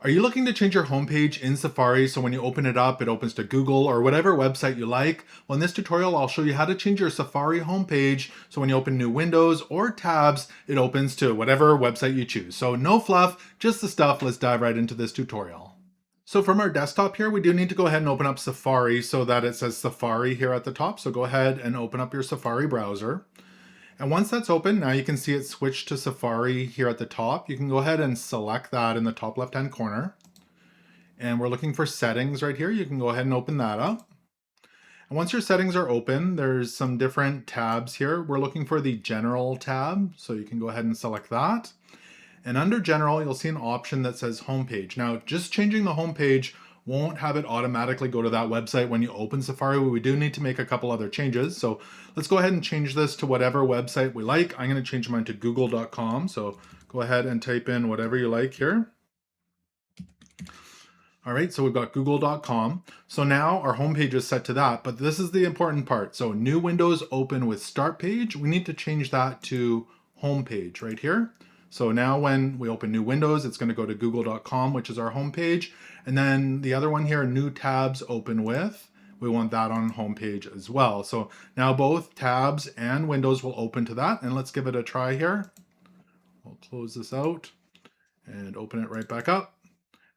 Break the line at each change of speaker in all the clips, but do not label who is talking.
Are you looking to change your homepage in Safari so when you open it up, it opens to Google or whatever website you like? Well, in this tutorial, I'll show you how to change your Safari homepage so when you open new windows or tabs, it opens to whatever website you choose. So no fluff, just the stuff. Let's dive right into this tutorial. So from our desktop here, we do need to go ahead and open up Safari so that it says Safari here at the top. So go ahead and open up your Safari browser. And once that's open, now you can see it switched to Safari here at the top. You can go ahead and select that in the top left-hand corner. And we're looking for settings right here. You can go ahead and open that up. And once your settings are open, there's some different tabs here. We're looking for the General tab, so you can go ahead and select that. And under General, you'll see an option that says Homepage. Now, just changing the homepage won't have it automatically go to that website when you open Safari. We do need to make a couple other changes. So let's go ahead and change this to whatever website we like. I'm going to change mine to google.com. So go ahead and type in whatever you like here. All right, so we've got google.com. So now our homepage is set to that, but this is the important part. So new windows open with start page. We need to change that to homepage right here. So now when we open new windows, it's going to go to google.com, which is our homepage. And then the other one here, new tabs open with, we want that on homepage as well. So now both tabs and windows will open to that. And let's give it a try here. We'll close this out and open it right back up.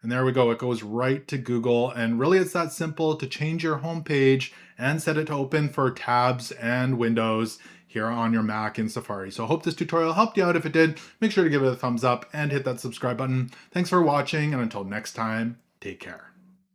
And there we go, it goes right to Google. And really it's that simple to change your homepage and set it to open for tabs and windows here on your Mac in Safari. So I hope this tutorial helped you out. If it did, make sure to give it a thumbs up and hit that subscribe button. Thanks for watching, and until next time, take care.